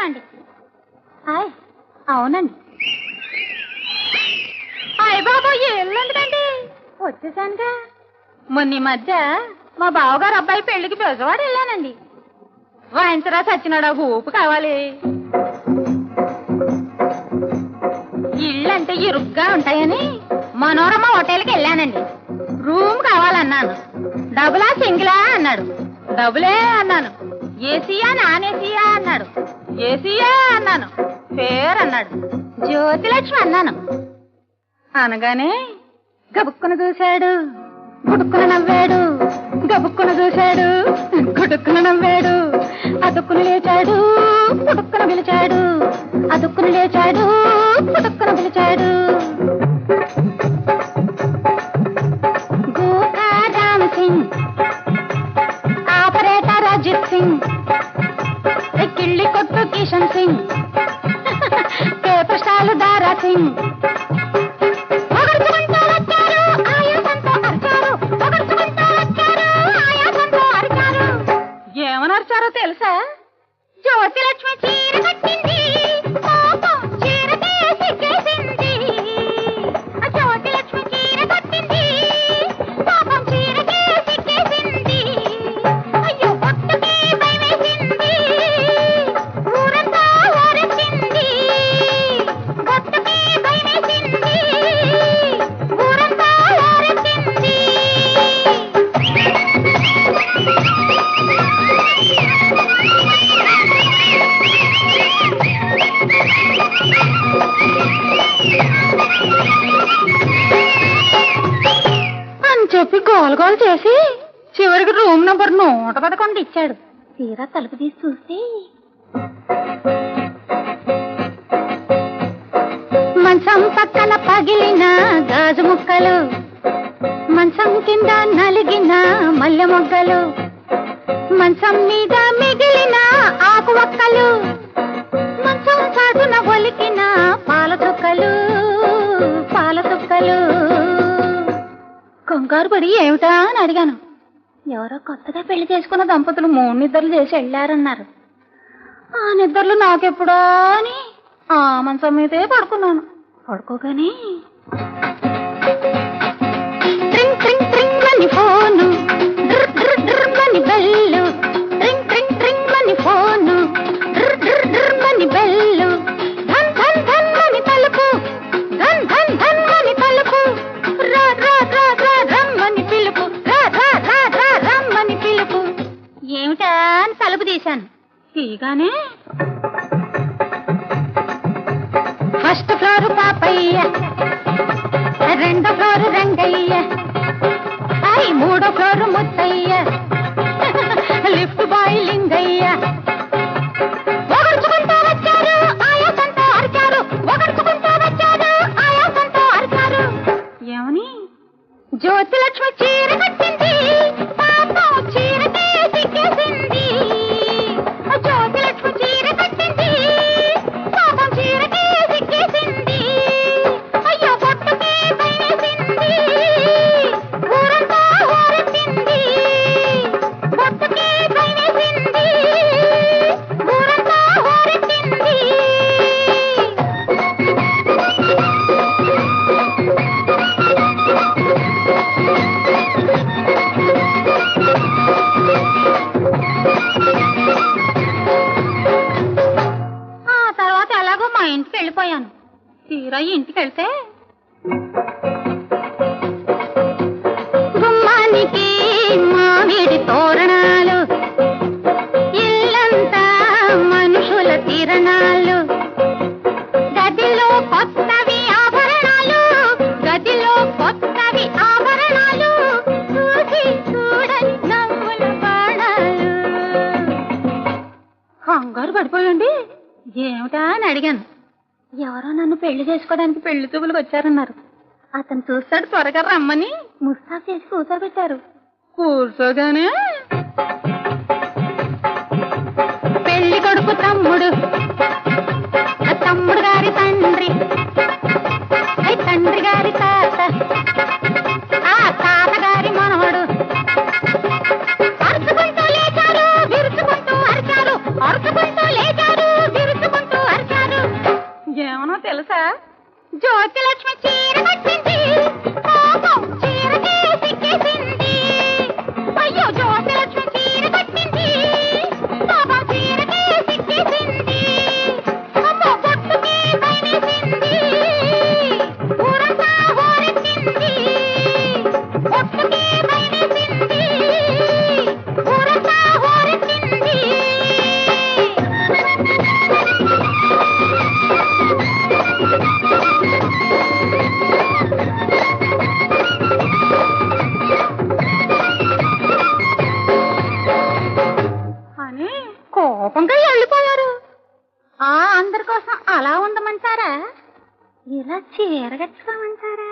అండి. అవునండి. అయ్య బాబు ఎల్లుండదండి, వచ్చేసానుగా. మొన్న ఈ మధ్య మా బావగారు అబ్బాయి పెళ్లికి బెజవాడు వెళ్ళానండి. వాయించరా సచ్చినాడా ఊపు కావాలి. ఇళ్ళంటే ఇరుగ్గా ఉంటాయని మనోరమ హోటల్కి వెళ్ళానండి. రూమ్ కావాలన్నాను. డబులా సింగిలా అన్నాడు. డబులే అన్నాను. ఏసీయా నాన్ ఏసీయా అన్నాడు. ఏసీయా అన్నాను. పేరు అన్నాడు. జ్యోతిలక్ష్మి అన్నాను. అనగానే గబుక్కున చూశాడు, గుడుక్కున నవ్వాడు. గబుక్కున చూశాడు, గుడుక్కున నవ్వాడు. అదుక్కున లేచాడు, పుడుక్కున పిలిచాడు. అదుక్కున లేచాడు, పుడుక్కున పిలిచాడు. గోకా రామ్ సింగ్, ఆపరేటర్ అజిత్ సింగ్, కిళ్ళి కొట్టు కిషన్ సింగ్, పేపర్ స్టాల్ దారా సింగ్. ఏమనర్చారో తెలుసా? జ్యోతిలక్ష్మి చీర కట్టింది, పాపం చీరకే సిగ్గేసింది. జ్యోతిలక్ష్మి చీర కట్టింది, పాపం చీరకే సిగ్గేసింది. అయ్యో భక్తుకి భయమేసింది, ఊరంతా ఊరెత్తింది. భక్తుకి భయమేసింది, ఊరంతా ఊరెత్తింది. అని చెప్పి గోల్ గోల్ చేసి చివరికి రూమ్ నంబర్ 111 ఇచ్చాడు. తీరా తలుపు తీసి చూస్తే మంచం పక్కన పగిలిన గాజు ముక్కలు, మంచం కింద నలిగిన మల్లె మొగ్గలు, మంచం మీద మిగిలిన ఆకు ఒక్కలు, మంచం చాటున ఒలికిన పాల చుక్కలు, పాల చుక్కలు. కంగారు పడి ఏమిటా అని అడిగాను. ఎవరో కొత్తగా పెళ్లి చేసుకున్న దంపతులు 3 నిద్రలు చేసి వెళ్ళారన్నారు. ఆ నిద్రలు నాకెప్పుడా అని ఆ మంచం మీదే పడుకున్నాను. పడుకోగానే ట్రింగ్ ట్రింగ్ ట్రింగ్ అని ఫోను, డ్ర్ డ్ర్ డ్ర్ అని బెల్లు, ట్రింగ్ ట్రింగ్ ట్రింగ్ అని ఫోను, డ్ర్ డ్ర్ డ్ర్ అని బెల్లు, ధన్ ధన్ ధన్ అని తలుపు, ధన్ ధన్ ధన్ అని తలుపు, రా రా రా రా రమ్మని పిలుపు, రా రా రా రా రమ్మని పిలుపు. ఏమిటా అని తలుపు తీశాను. తీగానే ఫస్ట్ ఫ్లోర్ పాపయ్య, 2వ ఫ్లోర్ రంగయ్య, 3వ floor Muthaiah, lift boy Lingaiah. ఒగర్చుకుంటూ వచ్చారు, ఆయాసంతో అరిచారు. ఒగర్చుకుంటూ వచ్చారు, ఆయాసంతో అరిచారు. ఏమని? జ్యోతిలక్ష్మి చీర కట్టింది, పాపం చీరకే సిగ్గేసింది. జ్యోతిలక్ష్మి చీర కట్టింది, పాపం చీరకే సిగ్గేసింది. అయ్యో పొట్టుకే భయమేసింది, ఊరంతా ఊరెత్తింది. పొట్టుకే భయమేసింది, ఊరంతా ఊరెత్తింది. ఆ తర్వాత ఎలాగో మా ఇంటికి వెళ్ళిపోయాను. తీరా ఇంటికి వెళ్తే గుమ్మానికి మామిడి తోరణాలు, ఇల్లంతా మనుషుల తిరణాలు, గదిలో కొత్తవి ఆభరణాలు, గదిలో కొత్తవి ఆభరణాలు, చూసి చూడని నవ్వుల బాణాలు. కంగారు పడిపోయండి. ఏమిటా అని అడిగాను. ఎవరో నన్ను పెళ్లి చేసుకోవడానికి పెళ్లి చూపులకు వచ్చారన్నారు. అతను చూస్తాడు త్వరగా రమ్మని ముస్తాబు చేసి కూర్చోబెట్టారు. కూర్చోగానే పెళ్లి కొడుకు తమ్ముడు, తమ్ముడు గారి తండ్రి, తండ్రి గారి తాత, ఆ తాత గారి మనవడు అరుచుకుంటూ లేచారు, విరుచుకుంటూ అరిచారు. అరుచుకుంటూ లేచారు, విరుచుకుంటూ జ్యోతిలక్ష్మి చీర కట్టింది పాపం చీరకే సిక్కేసింది అయ్యో జ్యోతిలక్ష్మి చీర కట్టింది పాపం చీరకే సిక్కేసింది అమ్మో బొట్టుకే భయమేసింది ఊరంతా హోరెత్తింది బొట్టుకే భయమేసింది ఊరంతా హోరెత్తింది అని కోపంగా వెళ్ళిపోయారు. అందరి కోసం అలా ఉండమంటారా, ఇలా చీర కట్టుకోమంటారా?